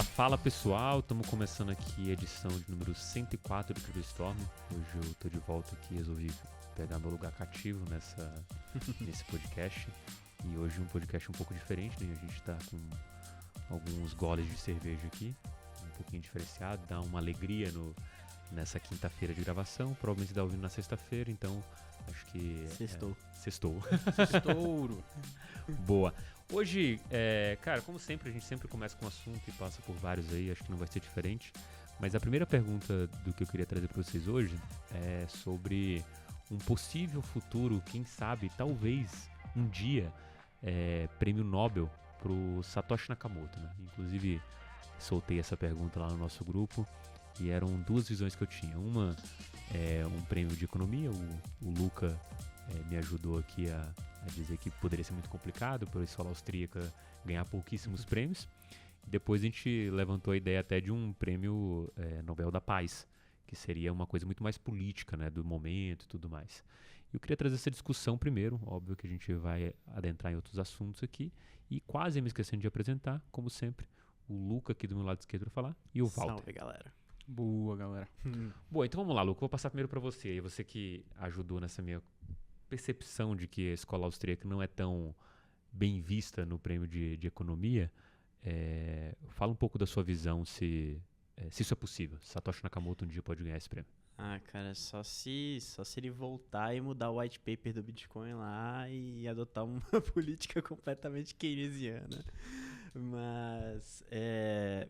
Fala pessoal, estamos começando aqui a edição de número 104 do Criptostorm. Hoje eu tô de volta aqui, resolvi pegar meu lugar cativo nesse podcast. E hoje um podcast um pouco diferente, né? A gente tá com alguns goles de cerveja aqui, um pouquinho diferenciado, dá uma alegria nessa quinta-feira de gravação. Provavelmente você tá ouvindo na sexta-feira, então acho que... Sextou. Sextouro. Boa. Hoje, cara, como sempre, a gente sempre começa com um assunto e passa por vários aí, acho que não vai ser diferente. Mas a primeira pergunta do que eu queria trazer para vocês hoje é sobre um possível futuro, quem sabe, talvez um dia, prêmio Nobel pro Satoshi Nakamoto, né? Inclusive, soltei essa pergunta lá no nosso grupo e eram duas visões que eu tinha. Uma é um prêmio de economia, o Luca me ajudou aqui a dizer que poderia ser muito complicado por a escola austríaca ganhar pouquíssimos prêmios. Depois a gente levantou a ideia até de um prêmio Nobel da Paz, que seria uma coisa muito mais política, né, do momento e tudo mais. Eu queria trazer essa discussão primeiro, óbvio que a gente vai adentrar em outros assuntos aqui, e quase me esquecendo de apresentar, como sempre, o Luca aqui do meu lado esquerdo para falar, e o Walter. Salve, galera. Boa, galera. Bom, então vamos lá, Luca, vou passar primeiro para você, aí você que ajudou nessa minha percepção de que a escola austríaca não é tão bem vista no prêmio de economia. Fala um pouco da sua visão, se isso é possível. Satoshi Nakamoto um dia pode ganhar esse prêmio. Ah, cara, só se ele voltar e mudar o white paper do Bitcoin lá e adotar uma política completamente keynesiana.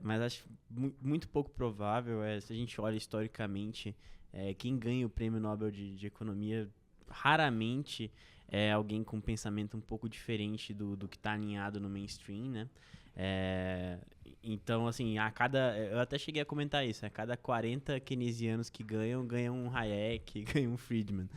Mas acho muito pouco provável. Se a gente olha historicamente, quem ganha o prêmio Nobel de economia raramente é alguém com um pensamento um pouco diferente do que está alinhado no mainstream, né? Então, assim, eu até cheguei a comentar isso, a cada 40 keynesianos que ganham um Hayek, ganham um Friedman.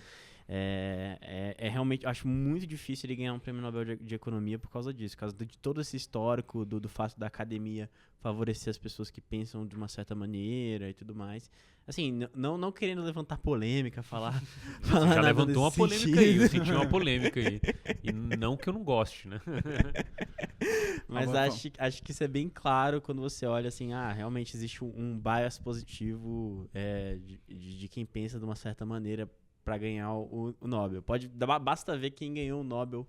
Realmente, acho muito difícil ele ganhar um prêmio Nobel de economia por causa disso, por causa de todo esse histórico do fato da academia favorecer as pessoas que pensam de uma certa maneira e tudo mais. Assim, não querendo levantar polêmica, falar já levantou uma polêmica aí, eu senti uma polêmica aí. E não que eu não goste, né? Mas acho que isso é bem claro quando você olha assim, realmente existe um bias positivo de quem pensa de uma certa maneira para ganhar o Nobel. Basta ver quem ganhou o Nobel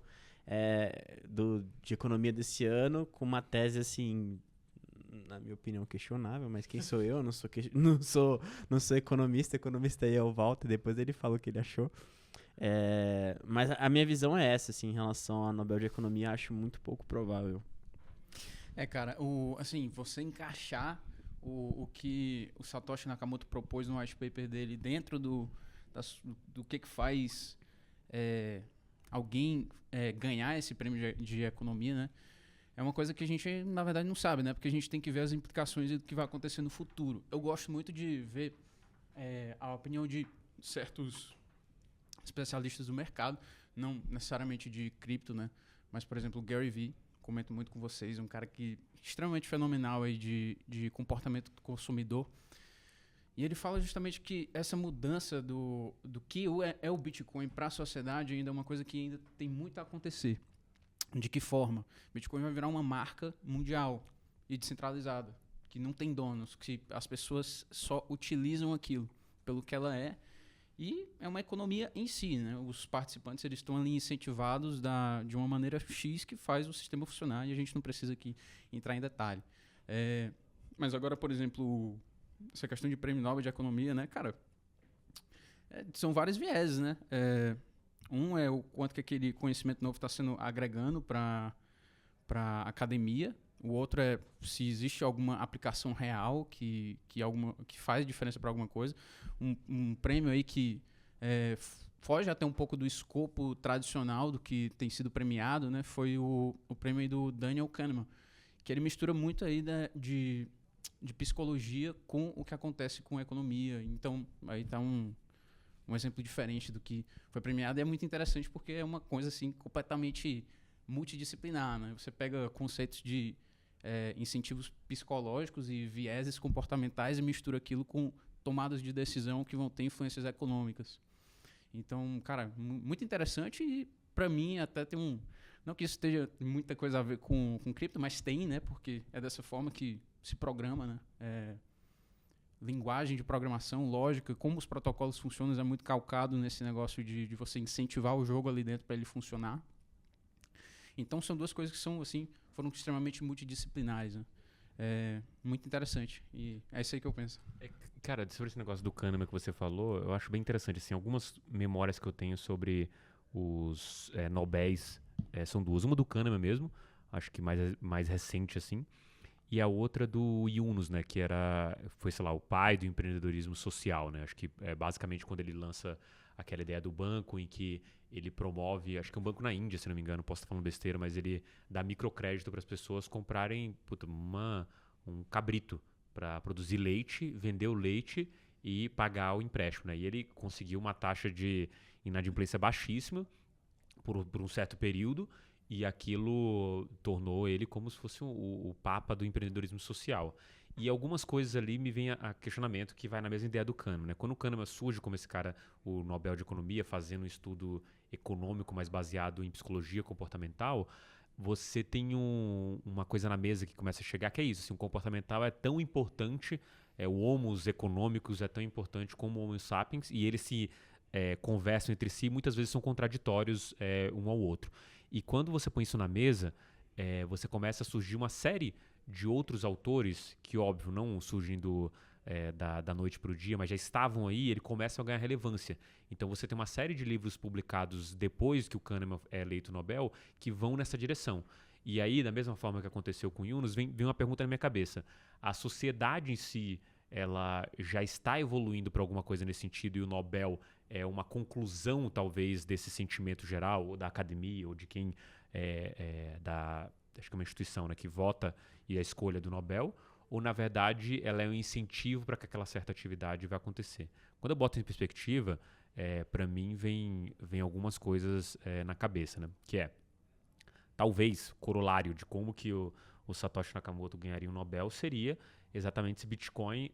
de economia desse ano com uma tese assim, na minha opinião, questionável, mas quem sou eu? Não sou economista aí é o Walter, depois ele falou o que ele achou. Mas a minha visão é essa, assim, em relação ao Nobel de Economia, acho muito pouco provável. Cara, assim, você encaixar o que o Satoshi Nakamoto propôs no white paper dele dentro do que faz alguém ganhar esse prêmio de economia, né? É uma coisa que a gente, na verdade, não sabe, né? Porque a gente tem que ver as implicações do que vai acontecer no futuro. Eu gosto muito de ver a opinião de certos especialistas do mercado, não necessariamente de cripto, né? Mas, por exemplo, o Gary Vee, comento muito com vocês, um cara que extremamente fenomenal aí de comportamento do consumidor. E ele fala justamente que essa mudança do que é o Bitcoin para a sociedade ainda é uma coisa que ainda tem muito a acontecer. De que forma? Bitcoin vai virar uma marca mundial e descentralizada, que não tem donos, que as pessoas só utilizam aquilo pelo que ela é. E é uma economia em si, né? Os participantes eles estão ali incentivados de uma maneira X que faz o sistema funcionar e a gente não precisa aqui entrar em detalhe. Mas agora, por exemplo, essa questão de prêmio Nobel de economia, né, cara? São vários vieses, né? Um é o quanto que aquele conhecimento novo está sendo agregando para a academia. O outro é se existe alguma aplicação real que faz diferença para alguma coisa. Um prêmio aí que foge até um pouco do escopo tradicional do que tem sido premiado, né? Foi o prêmio aí do Daniel Kahneman, que ele mistura muito aí de psicologia com o que acontece com a economia. Então, aí está um exemplo diferente do que foi premiado. E é muito interessante porque é uma coisa assim completamente multidisciplinar, né? Você pega conceitos de incentivos psicológicos e vieses comportamentais e mistura aquilo com tomadas de decisão que vão ter influências econômicas. Então, cara, muito interessante e para mim até tem não que isso tenha muita coisa a ver com cripto, mas tem, né? Porque é dessa forma que se programa, né? Linguagem de programação, lógica, como os protocolos funcionam é muito calcado nesse negócio de você incentivar o jogo ali dentro para ele funcionar. Então são duas coisas que são, assim, foram extremamente multidisciplinares, né? Muito interessante. E é isso aí que eu penso. Cara, sobre esse negócio do Kahneman que você falou, eu acho bem interessante. Assim, algumas memórias que eu tenho sobre os Nobéis são duas. Uma do Kahneman mesmo, acho que mais recente, assim. E a outra do Yunus, né? Que foi, sei lá, o pai do empreendedorismo social, né? Acho que basicamente quando ele lança aquela ideia do banco em que ele promove, acho que é um banco na Índia, se não me engano, posso estar falando besteira, mas ele dá microcrédito para as pessoas comprarem um cabrito para produzir leite, vender o leite e pagar o empréstimo, né? E ele conseguiu uma taxa de inadimplência baixíssima por um certo período, e aquilo tornou ele como se fosse o papa do empreendedorismo social. E algumas coisas ali me vem a questionamento que vai na mesma ideia do Kahneman, né? Quando o Kahneman surge como esse cara, o Nobel de Economia, fazendo um estudo econômico mais baseado em psicologia comportamental, você tem uma coisa na mesa que começa a chegar, que é isso, assim, o comportamental é tão importante, o Homo econômicos é tão importante como o Homo sapiens, e eles se conversam entre si, muitas vezes são contraditórios um ao outro. E quando você põe isso na mesa, você começa a surgir uma série de outros autores, que óbvio não surgem da noite para o dia, mas já estavam aí, ele começa a ganhar relevância. Então você tem uma série de livros publicados depois que o Kahneman é eleito Nobel, que vão nessa direção. E aí, da mesma forma que aconteceu com Yunus, vem uma pergunta na minha cabeça. A sociedade em si, ela já está evoluindo para alguma coisa nesse sentido, e o Nobel é uma conclusão, talvez, desse sentimento geral, ou da academia, ou de quem acho que é uma instituição, né, que vota e a escolha do Nobel, ou, na verdade, ela é um incentivo para que aquela certa atividade vá acontecer. Quando eu boto em perspectiva, para mim, vem algumas coisas na cabeça, né, que talvez, corolário de como que o Satoshi Nakamoto ganharia um Nobel seria exatamente esse Bitcoin,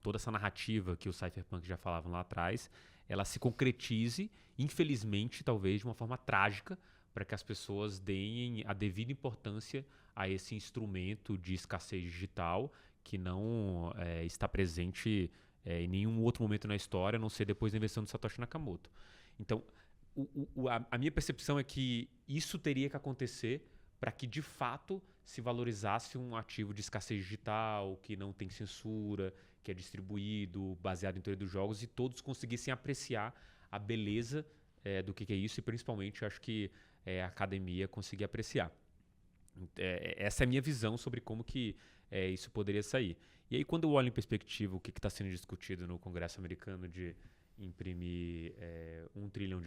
toda essa narrativa que os cypherpunk já falavam lá atrás, ela se concretize, infelizmente, talvez de uma forma trágica, para que as pessoas deem a devida importância a esse instrumento de escassez digital que não está presente em nenhum outro momento na história, a não ser depois da invenção do Satoshi Nakamoto. Então, a minha percepção é que isso teria que acontecer para que, de fato, se valorizasse um ativo de escassez digital, que não tem censura, que é distribuído, baseado em teoria dos jogos, e todos conseguissem apreciar a beleza do que é isso, e principalmente acho que a academia conseguir apreciar. Essa é a minha visão sobre como que isso poderia sair. E aí, quando eu olho em perspectiva o que está sendo discutido no Congresso americano de imprimir $1 trilhão,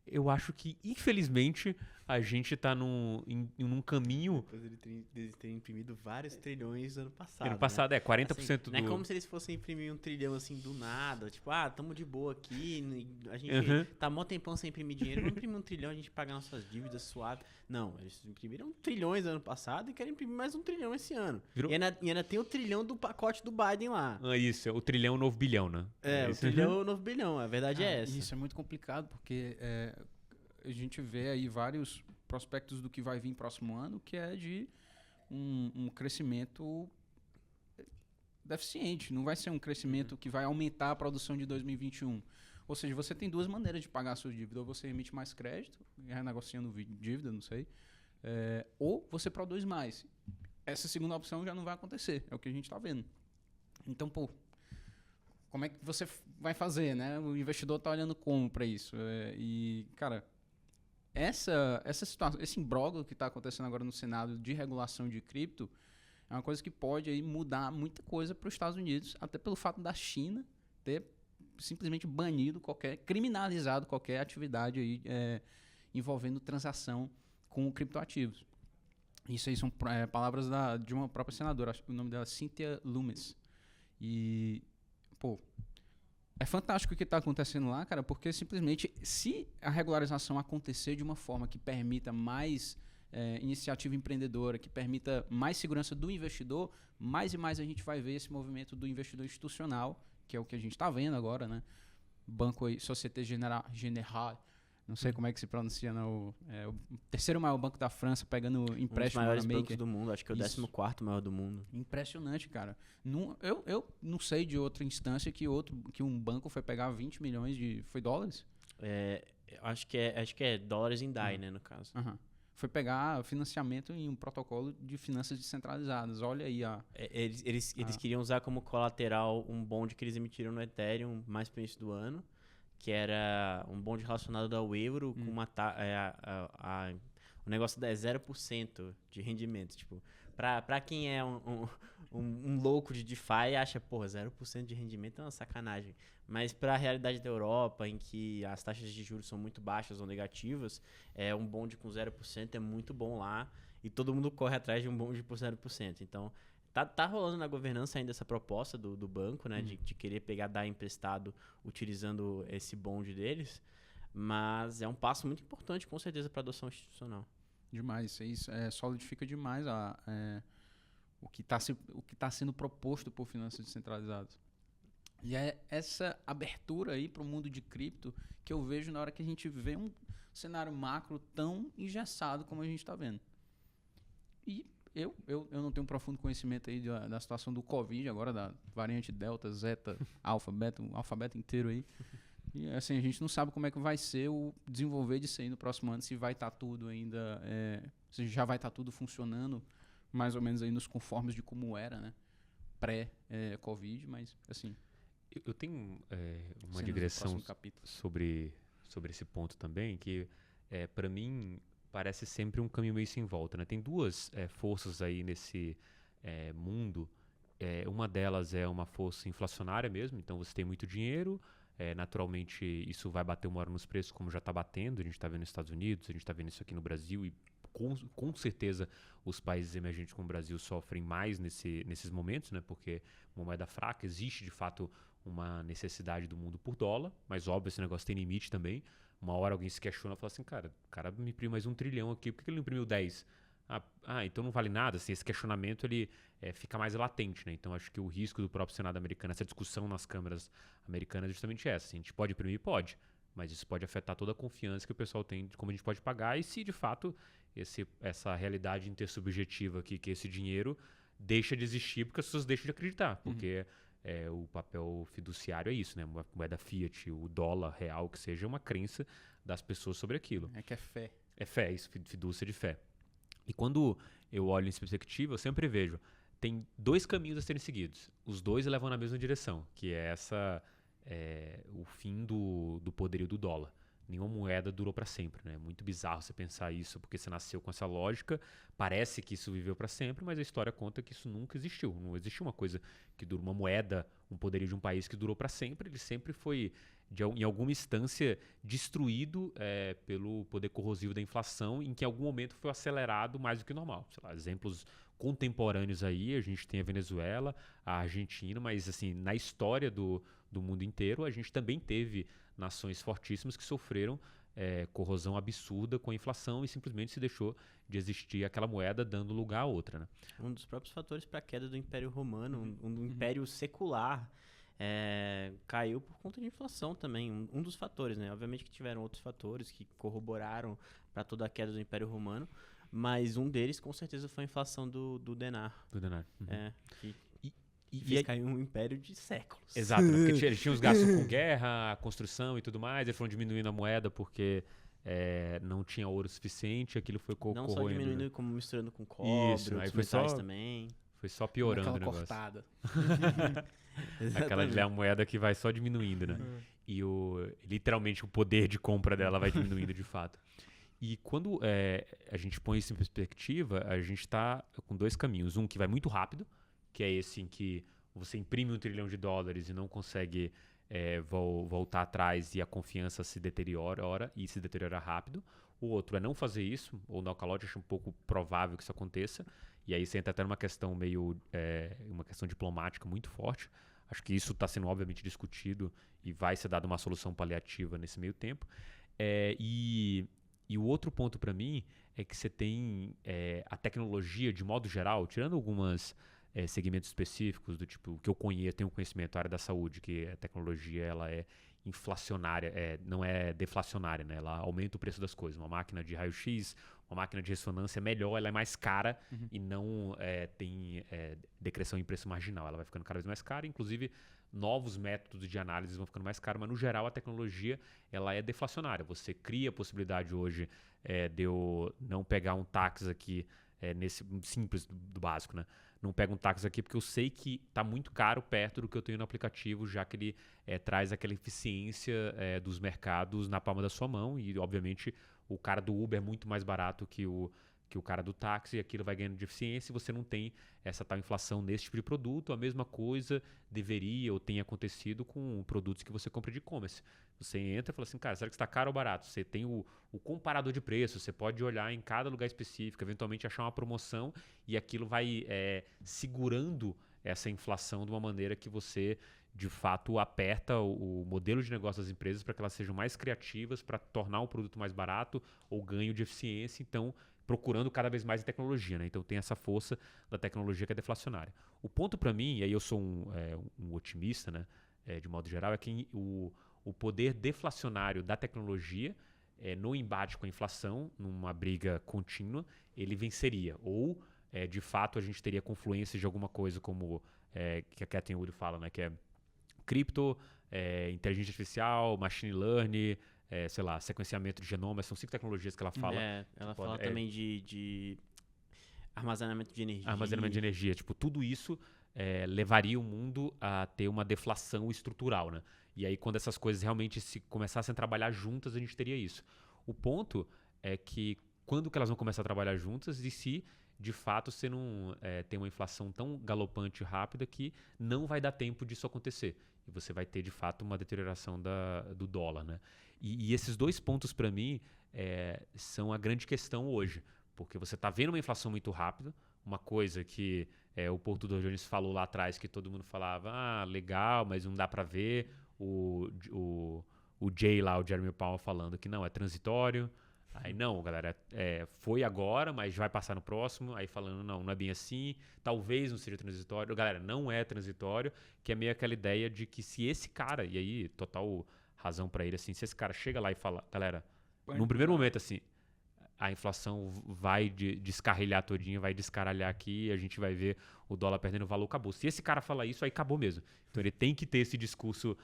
eu acho que, infelizmente, a gente está num caminho... Depois de terem imprimido vários trilhões ano passado. Ano passado, né? 40% assim, do... Não é como se eles fossem imprimir $1 trilhão assim do nada. Tipo, tamo de boa aqui, a gente tá mó tempão sem imprimir dinheiro, vamos imprimir $1 trilhão, a gente paga nossas dívidas suave. Não, eles imprimiram trilhões ano passado e querem imprimir mais $1 trilhão esse ano. E ainda tem o trilhão do pacote do Biden lá. Isso, o trilhão novo bilhão, né? O trilhão novo bilhão, a verdade é essa. Isso é muito complicado, porque a gente vê aí vários prospectos do que vai vir próximo ano, que é de um crescimento deficiente. Não vai ser um crescimento que vai aumentar a produção de 2021. Ou seja, você tem duas maneiras de pagar a sua dívida. Ou você emite mais crédito, renegociando dívida, não sei. Ou você produz mais. Essa segunda opção já não vai acontecer. É o que a gente está vendo. Então, como é que você vai fazer, né? O investidor está olhando como para isso. E, cara, essa situação, esse imbróglio que está acontecendo agora no Senado de regulação de cripto é uma coisa que pode aí mudar muita coisa para os Estados Unidos, até pelo fato da China ter simplesmente criminalizado qualquer atividade aí, envolvendo transação com criptoativos. Isso aí são palavras de uma própria senadora, acho que o nome dela é Cynthia Lummis. E, é fantástico o que está acontecendo lá, cara, porque simplesmente, se a regularização acontecer de uma forma que permita mais iniciativa empreendedora, que permita mais segurança do investidor, mais e mais a gente vai ver esse movimento do investidor institucional, que é o que a gente está vendo agora, né? Banco aí, Société Générale, Não sei como é que se pronuncia, não. É o terceiro maior banco da França, pegando empréstimo. Um dos maiores bancos bancos do mundo, acho que é o 14º maior do mundo. Impressionante, cara. Eu não sei de outra instância que um banco foi pegar 20 milhões foi dólares? Acho que é dólares em DAI, né, no caso. Foi pegar financiamento em um protocolo de finanças descentralizadas. Olha aí Eles queriam usar como colateral um bond que eles emitiram no Ethereum mais pro início do ano, que era um bond relacionado ao euro, com o negócio é 0% de rendimento. Tipo, pra quem é um louco de DeFi, acha, porra, 0% de rendimento é uma sacanagem. Mas para a realidade da Europa, em que as taxas de juros são muito baixas ou negativas, um bond com 0% é muito bom lá, e todo mundo corre atrás de um bond por 0%. Então, tá rolando na governança ainda essa proposta do banco, né, de querer dar emprestado utilizando esse bond deles, mas é um passo muito importante, com certeza, para a adoção institucional. Demais, isso solidifica demais o que está sendo proposto por finanças descentralizadas. E é essa abertura aí para o mundo de cripto que eu vejo na hora que a gente vê um cenário macro tão engessado como a gente está vendo. E eu não tenho um profundo conhecimento aí da situação do Covid, agora da variante Delta, Zeta, Alpha, Beta, um alfabeto inteiro aí. E assim, a gente não sabe como é que vai ser o desenvolver disso aí no próximo ano, se vai estar tudo ainda, se já vai estar tudo funcionando mais ou menos aí nos conformes de como era, né? Pré-Covid, mas assim... Eu tenho uma digressão sobre esse ponto também, que para mim parece sempre um caminho meio sem volta, né? Tem duas forças aí nesse mundo. Uma delas é uma força inflacionária mesmo, então você tem muito dinheiro, naturalmente isso vai bater uma hora nos preços, como já está batendo, a gente está vendo nos Estados Unidos, a gente está vendo isso aqui no Brasil, e com certeza os países emergentes como o Brasil sofrem mais nesses momentos, né? Porque uma moeda fraca, existe de fato uma necessidade do mundo por dólar, mas óbvio, esse negócio tem limite também. Uma hora alguém se questiona e fala assim, cara, o cara me imprimiu mais 1 trilhão aqui, por que ele não imprimiu 10? Então não vale nada. Assim, esse questionamento ele fica mais latente, né? Então acho que o risco do próprio Senado americano, essa discussão nas câmaras americanas é justamente essa. Assim, a gente pode imprimir? Pode, mas isso pode afetar toda a confiança que o pessoal tem de como a gente pode pagar e se de fato essa realidade intersubjetiva aqui, que esse dinheiro deixa de existir porque as pessoas deixam de acreditar, porque o papel fiduciário é isso, né? Uma moeda fiat, o dólar real, que seja uma crença das pessoas sobre aquilo. Que é fé. É fé, isso, fidúcia de fé. E quando eu olho nessa perspectiva, eu sempre vejo, tem 2 caminhos a serem seguidos. Os 2 levam na mesma direção, que é o fim do poderio do dólar. Nenhuma moeda durou para sempre, né? É muito bizarro você pensar isso, porque você nasceu com essa lógica, parece que isso viveu para sempre, mas a história conta que isso nunca existiu. Não existiu uma coisa que dura, uma moeda, um poderio de um país que durou para sempre, ele sempre foi, em alguma instância, destruído pelo poder corrosivo da inflação, em que em algum momento foi acelerado mais do que normal. Sei lá, exemplos contemporâneos aí, a gente tem a Venezuela, a Argentina, mas assim, na história do mundo inteiro, a gente também teve nações fortíssimas que sofreram corrosão absurda com a inflação e simplesmente se deixou de existir aquela moeda dando lugar a outra, né? Um dos próprios fatores para a queda do Império Romano, um império secular, caiu por conta de inflação também. Um dos fatores, né? Obviamente que tiveram outros fatores que corroboraram para toda a queda do Império Romano, mas um deles com certeza foi a inflação do denar. Do denar. E fez cair um império de séculos. Exato, né? Porque eles tinham os gastos com guerra, construção e tudo mais, eles foram diminuindo a moeda porque não tinha ouro suficiente, aquilo foi corroendo. Não só diminuindo, como misturando com cobre, isso, aí foi metais também. Foi só piorando o negócio. Cortada. Aquela moeda que vai só diminuindo, né? E literalmente o poder de compra dela vai diminuindo de fato. E quando a gente põe isso em perspectiva, a gente está com 2 caminhos. Um que vai muito rápido, que é esse em que você imprime $1 trilhão e não consegue voltar atrás e a confiança se deteriora e se deteriora rápido. O outro é não fazer isso, ou no calote, acho um pouco provável que isso aconteça. E aí você entra até numa questão uma questão diplomática muito forte. Acho que isso está sendo obviamente discutido e vai ser dada uma solução paliativa nesse meio tempo. E o outro ponto para mim é que você tem a tecnologia de modo geral, tirando algumas segmentos específicos, do tipo, que eu conheço, tenho conhecimento, a área da saúde, que a tecnologia ela é inflacionária, não é deflacionária, né? Ela aumenta o preço das coisas. Uma máquina de raio-x, uma máquina de ressonância é melhor, ela é mais cara e não tem decreção em preço marginal. Ela vai ficando cada vez mais cara, inclusive novos métodos de análise vão ficando mais caros, mas no geral a tecnologia ela é deflacionária. Você cria a possibilidade hoje de eu não pegar um táxi aqui, nesse simples do básico, né? Não pego um táxi aqui porque eu sei que está muito caro perto do que eu tenho no aplicativo, já que ele traz aquela eficiência dos mercados na palma da sua mão e, obviamente, o cara do Uber é muito mais barato que o cara do táxi e aquilo vai ganhando de eficiência e você não tem essa tal inflação nesse tipo de produto. A mesma coisa deveria ou tem acontecido com produtos que você compra de e-commerce. Você entra e fala assim, cara, será que está caro ou barato? Você tem o comparador de preços, você pode olhar em cada lugar específico, eventualmente achar uma promoção e aquilo vai segurando essa inflação de uma maneira que você, de fato, aperta o modelo de negócio das empresas para que elas sejam mais criativas, para tornar o produto mais barato ou ganho de eficiência, então procurando cada vez mais em tecnologia, né? Então tem essa força da tecnologia que é deflacionária. O ponto para mim, e aí eu sou um otimista, né? De modo geral, é que o poder deflacionário da tecnologia no embate com a inflação, numa briga contínua, ele venceria. Ou, de fato, a gente teria confluência de alguma coisa como que a Catherine Wood fala, né? Que é cripto, inteligência artificial, machine learning, sei lá, sequenciamento de genoma. São 5 tecnologias que ela fala. Ela fala também de armazenamento de energia. Armazenamento de energia. Tipo, tudo isso levaria o mundo a ter uma deflação estrutural, né? E aí, quando essas coisas realmente se começassem a trabalhar juntas, a gente teria isso. O ponto é que quando que elas vão começar a trabalhar juntas e se, de fato, você não tem uma inflação tão galopante e rápida que não vai dar tempo disso acontecer. E você vai ter, de fato, uma deterioração do dólar, né? E esses 2 pontos, para mim, são a grande questão hoje. Porque você está vendo uma inflação muito rápida, uma coisa que o Porto do Jones falou lá atrás, que todo mundo falava, legal, mas não dá para ver. O Jay lá, o Jeremy Powell, falando que não, é transitório. Aí não, galera, foi agora, mas vai passar no próximo. Aí falando, não é bem assim, talvez não seja transitório. Galera, não é transitório, que é meio aquela ideia de que se esse cara, e aí total razão pra ele, assim, se esse cara chega lá e fala, galera, num primeiro momento, assim, a inflação vai descarrilhar todinha, vai descaralhar aqui, a gente vai ver o dólar perdendo valor, acabou. Se esse cara falar isso, aí acabou mesmo. Então ele tem que ter esse discurso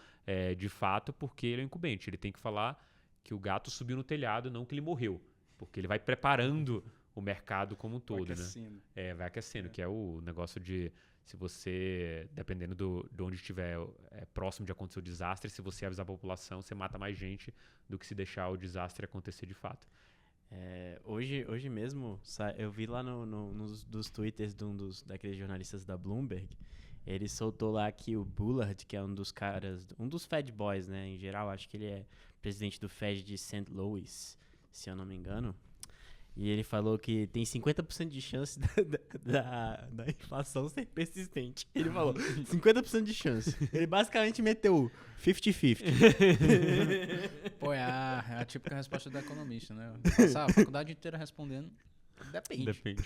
de fato, porque ele é incumbente. Ele tem que falar que o gato subiu no telhado, não que ele morreu. Porque ele vai preparando o mercado como um todo, aquecendo. né? Vai aquecendo, que é o negócio de, se você, dependendo de onde estiver próximo de acontecer o desastre, se você avisar a população, você mata mais gente do que se deixar o desastre acontecer de fato. Hoje mesmo, eu vi lá nos dos twitters de daqueles jornalistas da Bloomberg, ele soltou lá que o Bullard, que é um dos caras, um dos Fed Boys, né, em geral, acho que ele é presidente do Fed de St. Louis, se eu não me engano, e ele falou que tem 50% de chance da inflação ser persistente. Ele falou, 50% de chance. Ele basicamente meteu 50-50. Pô, é a típica resposta da economista, né? Passar a faculdade inteira respondendo, depende.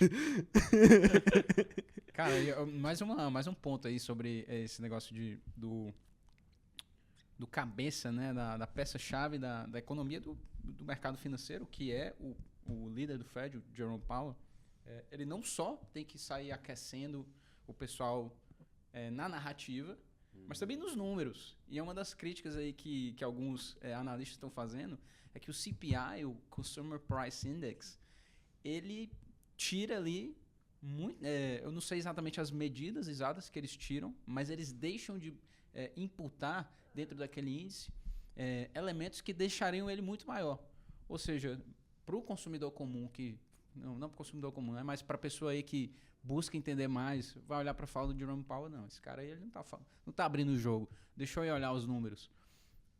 Cara, mais um ponto aí sobre esse negócio do cabeça, né? Da peça-chave da economia do mercado financeiro, que é o líder do Fed, o Jerome Powell. Ele não só tem que sair aquecendo o pessoal na narrativa, mas também nos números. E é uma das críticas aí que alguns analistas estão fazendo, é que o CPI, o Consumer Price Index, ele tira ali, eu não sei exatamente as medidas exatas que eles tiram, mas eles deixam de imputar dentro daquele índice elementos que deixariam ele muito maior. Ou seja, para o consumidor comum, não para o consumidor comum, né, mas para a pessoa aí que busca entender mais, vai olhar para a fala do Jerome Powell, não, esse cara aí ele não tá abrindo o jogo, deixa eu ir olhar os números.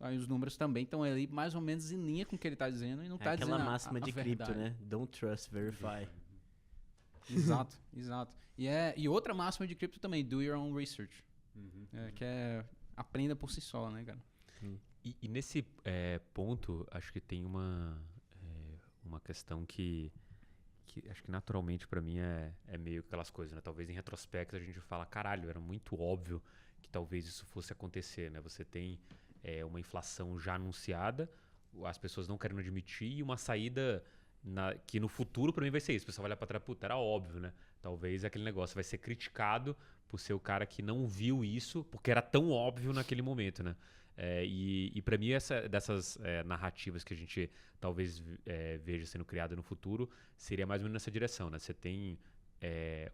Aí os números também estão ali mais ou menos em linha com o que ele está dizendo e não está dizendo aquela máxima de verdade. cripto, né? Don't trust, verify. Exato. E outra máxima de cripto também, do your own research. Que aprenda por si só, né, cara? E nesse ponto, acho que tem uma questão que que acho que naturalmente pra mim é meio aquelas coisas, né? Talvez em retrospecto a gente fala, caralho, era muito óbvio que talvez isso fosse acontecer, né? Você tem uma inflação já anunciada, as pessoas não querendo admitir e uma saída que no futuro pra mim vai ser isso. O pessoal vai olhar pra trás, puta, era óbvio, né? Talvez aquele negócio vai ser criticado por ser o cara que não viu isso porque era tão óbvio naquele momento, né? E para mim, dessas narrativas que a gente talvez veja sendo criada no futuro, seria mais ou menos nessa direção, né? Você tem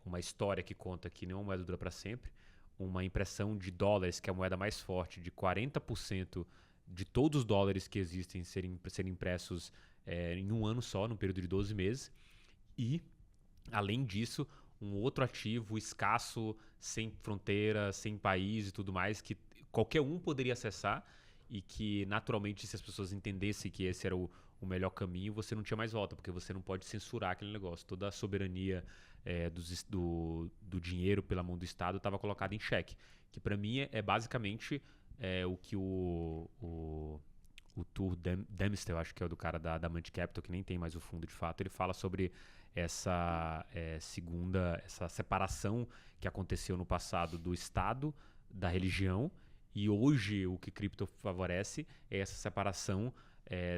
uma história que conta que nenhuma moeda dura para sempre, uma impressão de dólares, que é a moeda mais forte, de 40% de todos os dólares que existem serem impressos em um ano só, num período de 12 meses, e, além disso, um outro ativo escasso, sem fronteira, sem país e tudo mais, que qualquer um poderia acessar e que, naturalmente, se as pessoas entendessem que esse era o melhor caminho, você não tinha mais volta, porque você não pode censurar aquele negócio. Toda a soberania do dinheiro pela mão do Estado estava colocada em xeque. Que, para mim, é basicamente o que o Tuur Demistel, acho que é o do cara da Damant Capital, que nem tem mais o fundo de fato, ele fala sobre essa essa separação que aconteceu no passado do Estado, da religião, e hoje o que cripto favorece é essa separação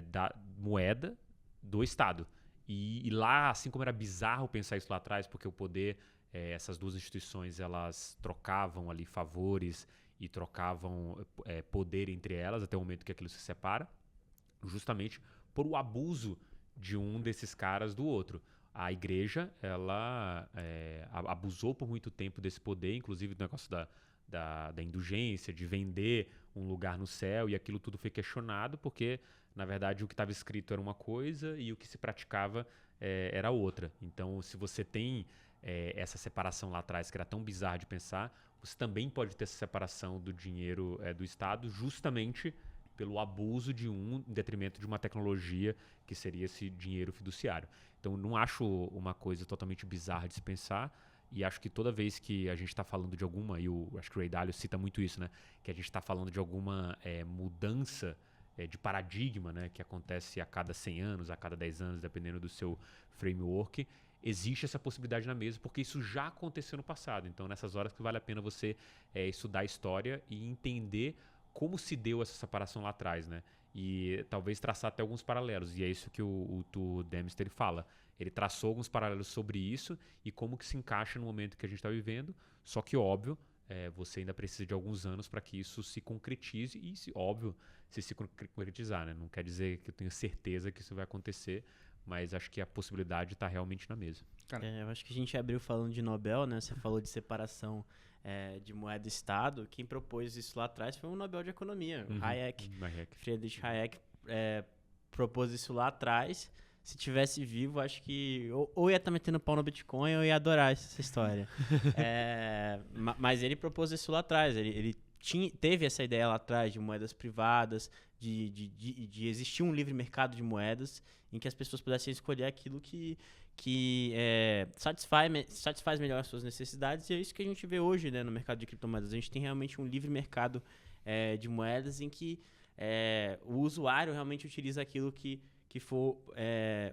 da moeda do Estado. E lá, assim como era bizarro pensar isso lá atrás, porque o poder, essas duas instituições, elas trocavam ali favores e trocavam poder entre elas até o momento que aquilo se separa, justamente por o abuso de um desses caras do outro. A igreja, ela abusou por muito tempo desse poder, inclusive do negócio da indulgência, de vender um lugar no céu, e aquilo tudo foi questionado porque, na verdade, o que estava escrito era uma coisa e o que se praticava era outra. Então, se você tem essa separação lá atrás, que era tão bizarra de pensar, você também pode ter essa separação do dinheiro do Estado, justamente pelo abuso de em detrimento de uma tecnologia que seria esse dinheiro fiduciário. Então, não acho uma coisa totalmente bizarra de se pensar, e acho que toda vez que a gente está falando de alguma, e acho que o Ray Dalio cita muito isso, né, que a gente está falando de alguma mudança de paradigma, né, que acontece a cada 100 anos, a cada 10 anos, dependendo do seu framework, existe essa possibilidade na mesa, porque isso já aconteceu no passado. Então, nessas horas que vale a pena você estudar a história e entender como se deu essa separação lá atrás, né? E talvez traçar até alguns paralelos. E é isso que o Tuur Demistel fala. Ele traçou alguns paralelos sobre isso e como que se encaixa no momento que a gente está vivendo. Só que, óbvio, você ainda precisa de alguns anos para que isso se concretize e, óbvio, se concretizar, né? Não quer dizer que eu tenho certeza que isso vai acontecer, mas acho que a possibilidade está realmente na mesa. Eu acho que a gente abriu falando de Nobel, né? Você falou de separação de moeda e Estado. Quem propôs isso lá atrás foi um Nobel de Economia, o Hayek. Friedrich Hayek propôs isso lá atrás. Se tivesse vivo, acho que ou ia estar metendo pau no Bitcoin ou ia adorar essa história. Mas ele propôs isso lá atrás. Ele teve essa ideia lá atrás de moedas privadas, de existir um livre mercado de moedas em que as pessoas pudessem escolher aquilo que satisfaz melhor as suas necessidades, e é isso que a gente vê hoje, né, no mercado de criptomoedas. A gente tem realmente um livre mercado de moedas em que o usuário realmente utiliza aquilo que for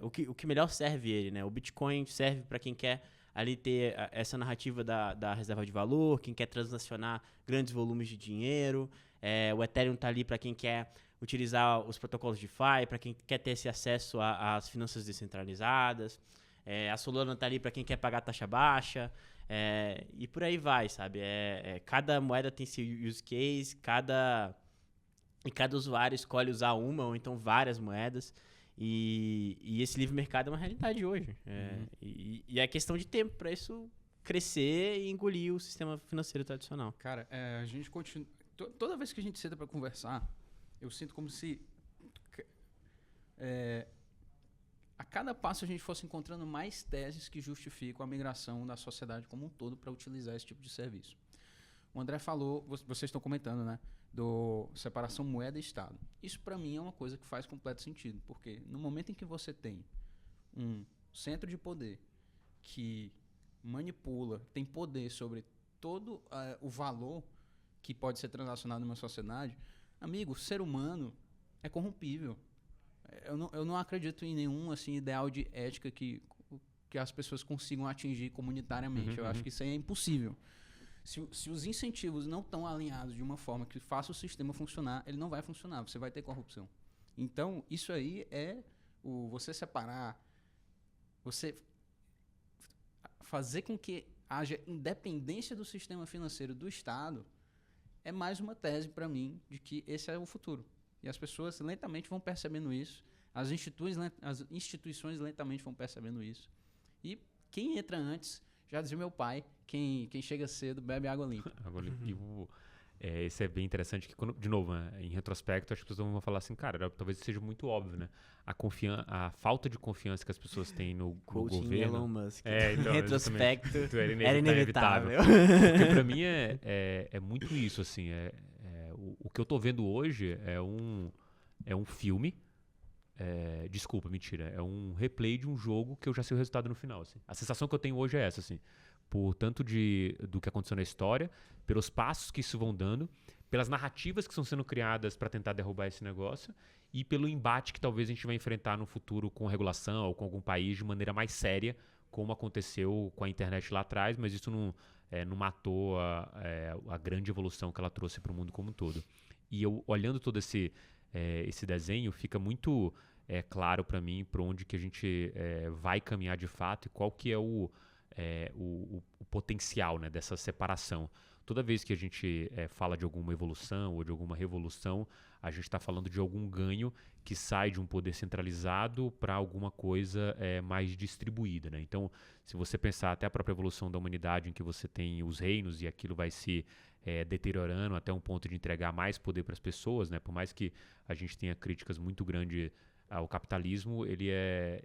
o que melhor serve ele, né? O Bitcoin serve para quem quer ali ter essa narrativa da reserva de valor, quem quer transacionar grandes volumes de dinheiro. O Ethereum está ali para quem quer utilizar os protocolos DeFi, para quem quer ter esse acesso às finanças descentralizadas. A Solana está ali para quem quer pagar taxa baixa. E por aí vai, sabe? Cada moeda tem seu use case, cada usuário escolhe usar uma ou então várias moedas. E esse livre mercado é uma realidade hoje. E é questão de tempo para isso crescer e engolir o sistema financeiro tradicional. Cara, a gente continua. Toda vez que a gente senta para conversar, eu sinto como se a cada passo a gente fosse encontrando mais teses que justificam a migração da sociedade como um todo para utilizar esse tipo de serviço. O André falou, vocês estão comentando, né, do separação moeda e Estado. Isso para mim é uma coisa que faz completo sentido, porque no momento em que você tem um centro de poder que manipula, tem poder sobre todo o valor que pode ser transacionado numa sociedade, amigo, o ser humano é corrompível. Eu não acredito em nenhum assim, ideal de ética que que as pessoas consigam atingir comunitariamente. Eu acho que isso aí é impossível. Se os incentivos não estão alinhados de uma forma que faça o sistema funcionar, ele não vai funcionar, você vai ter corrupção. Então, isso aí é você separar, você fazer com que haja independência do sistema financeiro do Estado, é mais uma tese para mim de que esse é o futuro. E as pessoas lentamente vão percebendo isso, as instituições lentamente vão percebendo isso. E quem entra antes, já dizia meu pai, quem chega cedo bebe água limpa. Água limpa. Isso é bem interessante, que de novo, em retrospecto, as pessoas vão falar assim, cara, talvez seja muito óbvio, né? A falta de confiança que as pessoas têm no governo. Elon Musk. Então, em retrospecto, era inevitável. Porque pra mim é muito isso, assim. O que eu tô vendo hoje é um filme. Desculpa, mentira. É um replay de um jogo que eu já sei o resultado no final. Assim. A sensação que eu tenho hoje é essa, assim. Por tanto do que aconteceu na história, pelos passos que isso vão dando, pelas narrativas que estão sendo criadas para tentar derrubar esse negócio e pelo embate que talvez a gente vai enfrentar no futuro com regulação ou com algum país de maneira mais séria, como aconteceu com a internet lá atrás, mas isso não matou a grande evolução que ela trouxe para o mundo como um todo. E eu, olhando todo esse desenho, fica muito claro para mim para onde que a gente vai caminhar de fato e qual que é o potencial, né, dessa separação. Toda vez que a gente fala de alguma evolução ou de alguma revolução, a gente está falando de algum ganho que sai de um poder centralizado para alguma coisa mais distribuída, né? Então, se você pensar até a própria evolução da humanidade, em que você tem os reinos e aquilo vai se deteriorando até um ponto de entregar mais poder para as pessoas, né? Por mais que a gente tenha críticas muito grandes ao capitalismo, ele é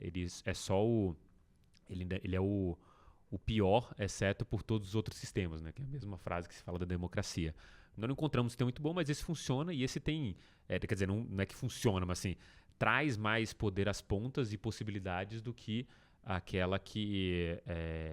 o pior, exceto por todos os outros sistemas, né? Que é a mesma frase que se fala da democracia. Nós não encontramos um sistema muito bom, mas esse funciona e esse tem... quer dizer, não é que funciona, mas assim, traz mais poder às pontas e possibilidades do que aquela que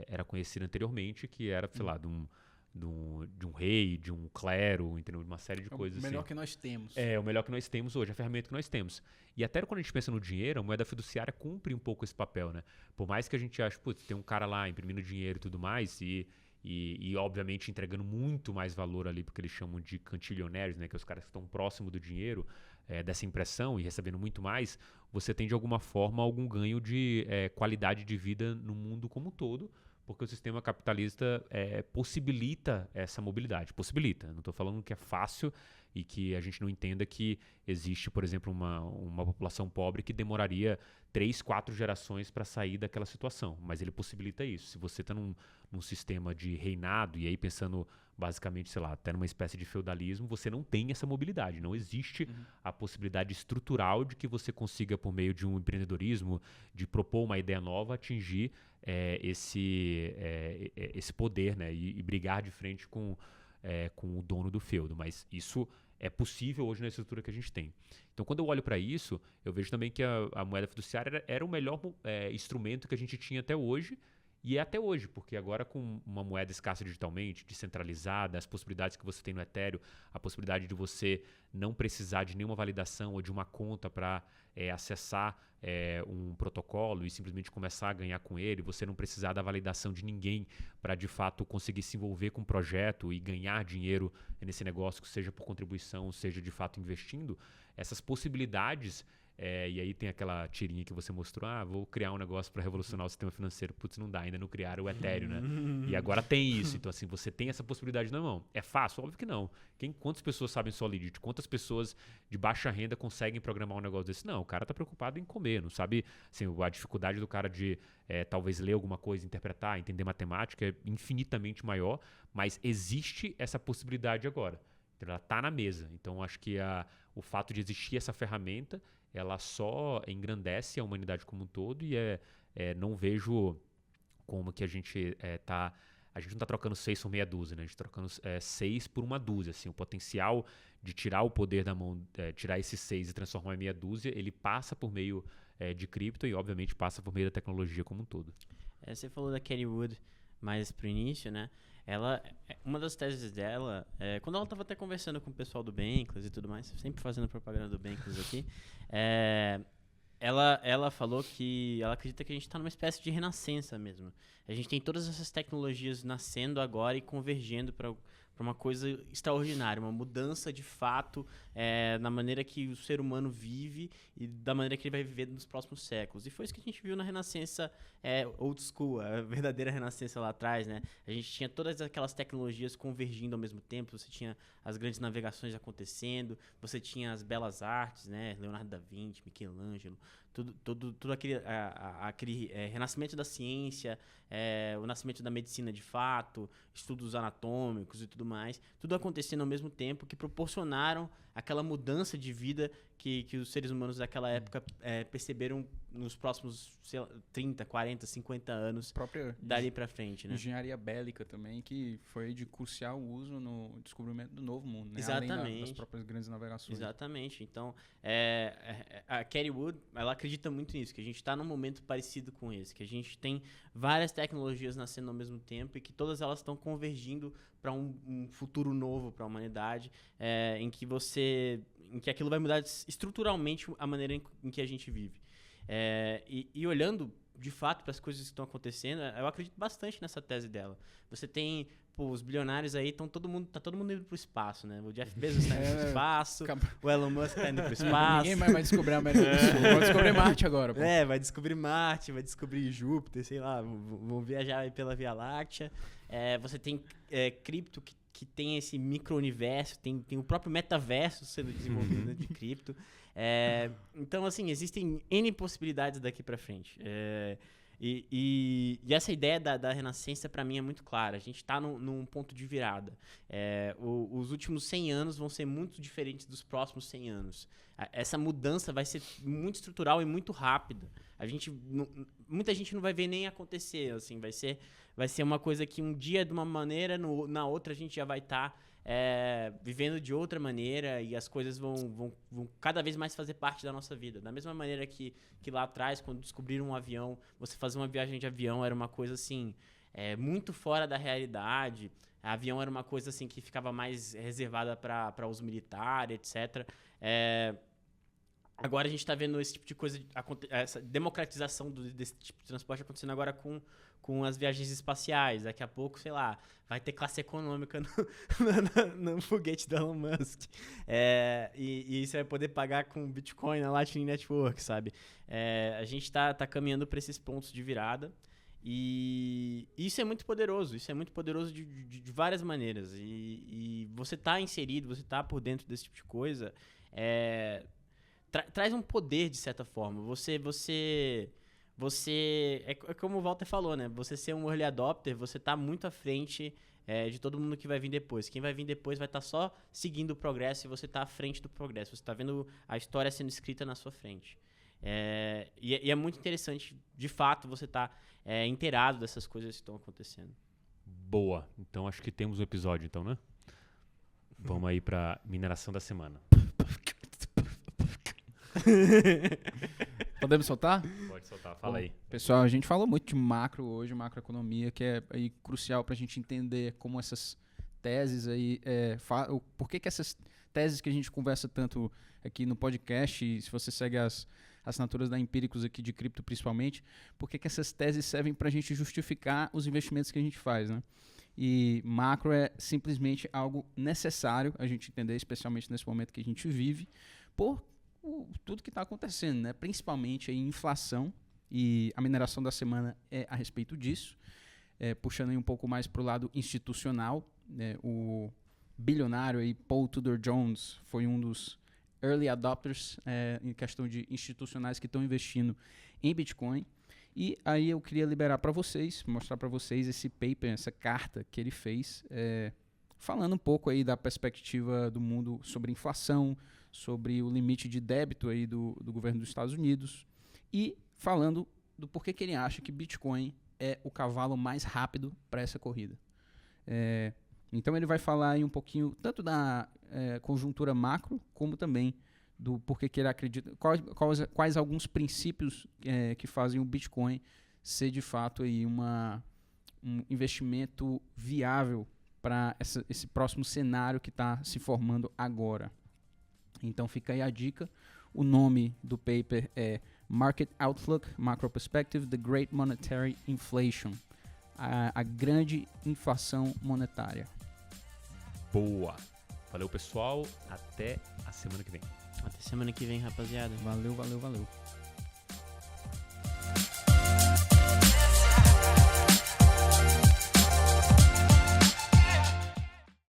era conhecida anteriormente, que era, sei lá, de um rei, de um clero, entendeu? De uma série de coisas assim. O melhor que nós temos. O melhor que nós temos hoje, a ferramenta que nós temos. E até quando a gente pensa no dinheiro, a moeda fiduciária cumpre um pouco esse papel, né? Por mais que a gente ache, putz, tem um cara lá imprimindo dinheiro e tudo mais, e obviamente entregando muito mais valor ali, porque eles chamam de cantilionários, né? Que é os caras que estão próximos do dinheiro, dessa impressão e recebendo muito mais, você tem de alguma forma algum ganho de qualidade de vida no mundo como um todo, porque o sistema capitalista possibilita essa mobilidade. Possibilita. Não estou falando que é fácil e que a gente não entenda que existe, por exemplo, uma população pobre que demoraria 3, 4 gerações para sair daquela situação. Mas ele possibilita isso. Se você está num sistema de reinado, e aí pensando basicamente, sei lá, até numa espécie de feudalismo, você não tem essa mobilidade. Não existe a possibilidade estrutural de que você consiga, por meio de um empreendedorismo, de propor uma ideia nova, atingir esse poder, né? E brigar de frente com o dono do feudo. Mas isso é possível hoje na estrutura que a gente tem. Então, quando eu olho para isso, eu vejo também que a moeda fiduciária era o melhor instrumento que a gente tinha até hoje, e é até hoje, porque agora com uma moeda escassa digitalmente, descentralizada, as possibilidades que você tem no Ethereum, a possibilidade de você não precisar de nenhuma validação ou de uma conta para acessar um protocolo e simplesmente começar a ganhar com ele, você não precisar da validação de ninguém para de fato conseguir se envolver com o projeto e ganhar dinheiro nesse negócio, seja por contribuição, seja de fato investindo, essas possibilidades... e aí tem aquela tirinha que você mostrou, vou criar um negócio para revolucionar o sistema financeiro. Putz, não dá, ainda não criaram o Ethereum, né? E agora tem isso. Então, assim, você tem essa possibilidade na mão. É fácil? Óbvio que não. Quantas pessoas sabem Solidity? Quantas pessoas de baixa renda conseguem programar um negócio desse? Não, o cara tá preocupado em comer, não sabe? Assim, a dificuldade do cara de talvez ler alguma coisa, interpretar, entender matemática é infinitamente maior, mas existe essa possibilidade agora. Ela tá na mesa. Então, acho que o fato de existir essa ferramenta, ela só engrandece a humanidade como um todo e não vejo como que a gente a gente não está trocando 6 por meia dúzia, né? A gente está trocando 6 por uma dúzia. Assim, o potencial de tirar o poder da mão, tirar esses 6 e transformar em meia dúzia, ele passa por meio de cripto e, obviamente, passa por meio da tecnologia como um todo. Você falou da Cathie Wood mais pro início, né? Uma das teses dela, quando ela estava até conversando com o pessoal do Bankless e tudo mais, sempre fazendo propaganda do Bankless aqui, ela falou que ela acredita que a gente está numa espécie de renascença mesmo. A gente tem todas essas tecnologias nascendo agora e convergendo para uma coisa extraordinária, uma mudança de fato na maneira que o ser humano vive e da maneira que ele vai viver nos próximos séculos. E foi isso que a gente viu na Renascença old school, a verdadeira Renascença lá atrás, né? A gente tinha todas aquelas tecnologias convergindo ao mesmo tempo, você tinha as grandes navegações acontecendo, você tinha as belas artes, né? Leonardo da Vinci, Michelangelo, tudo aquele renascimento da ciência, o nascimento da medicina de fato, estudos anatômicos e tudo mais, tudo acontecendo ao mesmo tempo, que proporcionaram aquela mudança de vida que os seres humanos daquela época perceberam nos próximos, sei lá, 30, 40, 50 anos dali pra frente, né? Engenharia bélica também, que foi de crucial uso no descobrimento do novo mundo, né? Exatamente. Além das próprias grandes navegações. Exatamente. Então, a Cathie Wood, ela acredita muito nisso, que a gente está num momento parecido com esse, que a gente tem várias tecnologias nascendo ao mesmo tempo e que todas elas estão convergindo para um futuro novo para a humanidade, em que aquilo vai mudar estruturalmente a maneira em que a gente vive. E olhando de fato para as coisas que estão acontecendo, eu acredito bastante nessa tese dela. Você tem os bilionários aí, tá todo mundo indo pro espaço, né? O Jeff Bezos tá indo pro espaço, o Elon Musk tá indo pro espaço. Ninguém mais vai descobrir a América do Sul. Vamos descobrir Marte agora. Pô. Vai descobrir Marte, vai descobrir Júpiter, sei lá, vão viajar aí pela Via Láctea. Você tem cripto que tem esse micro-universo, tem o próprio metaverso sendo desenvolvido dentro de cripto. Então, assim, existem N possibilidades daqui pra frente. E essa ideia da renascença, para mim, é muito clara. A gente está num ponto de virada. Os últimos 100 anos vão ser muito diferentes dos próximos 100 anos. Essa mudança vai ser muito estrutural e muito rápida. Muita gente não vai ver nem acontecer. Assim, vai ser uma coisa que um dia de uma maneira, na outra a gente já vai estar vivendo de outra maneira e as coisas vão cada vez mais fazer parte da nossa vida. Da mesma maneira que lá atrás, quando descobriram um avião, você fazer uma viagem de avião era uma coisa assim, muito fora da realidade. Avião era uma coisa assim que ficava mais reservada para uso militar, etc. Agora a gente está vendo esse tipo de coisa, essa democratização desse tipo de transporte acontecendo agora com as viagens espaciais. Daqui a pouco, sei lá, vai ter classe econômica no foguete do Elon Musk. E você vai poder pagar com Bitcoin na Lightning Network, sabe? A gente está caminhando para esses pontos de virada. E isso é muito poderoso. Isso é muito poderoso de várias maneiras. E você tá inserido, você tá por dentro desse tipo de coisa, traz um poder, de certa forma. Você é como o Walter falou, né? Você ser um early adopter, você tá muito à frente de todo mundo que vai vir depois. Quem vai vir depois vai estar só seguindo o progresso e você tá à frente do progresso. Você tá vendo a história sendo escrita na sua frente. E é muito interessante, de fato, você tá inteirado dessas coisas que estão acontecendo. Boa. Então acho que temos um episódio, então, né? Vamos aí pra mineração da semana. Podemos soltar? Pode soltar, fala aí. Pessoal, a gente falou muito de macro hoje, macroeconomia, que é aí crucial para a gente entender como essas teses aí, por que essas teses que a gente conversa tanto aqui no podcast, e se você segue as assinaturas da Empíricos aqui de cripto principalmente, por que essas teses servem para a gente justificar os investimentos que a gente faz, né? E macro é simplesmente algo necessário a gente entender, especialmente nesse momento que a gente vive, por tudo que está acontecendo, né? Principalmente a inflação, e a mineração da semana é a respeito disso, puxando aí um pouco mais para o lado institucional, né? O bilionário aí, Paul Tudor Jones foi um dos early adopters em questão de institucionais que estão investindo em Bitcoin. E aí eu queria liberar para vocês, mostrar para vocês esse paper, essa carta que ele fez, falando um pouco aí da perspectiva do mundo sobre inflação, sobre o limite de débito aí do governo dos Estados Unidos e falando do porquê que ele acha que Bitcoin é o cavalo mais rápido para essa corrida. Então ele vai falar aí um pouquinho tanto da conjuntura macro, como também do porquê que ele acredita, quais alguns princípios que fazem o Bitcoin ser de fato aí um investimento viável para esse próximo cenário que está se formando agora. Então fica aí a dica. O nome do paper é Market Outlook, Macro Perspective, The Great Monetary Inflation. A grande inflação monetária. Boa. Valeu, pessoal. Até a semana que vem. Até semana que vem, rapaziada. Valeu.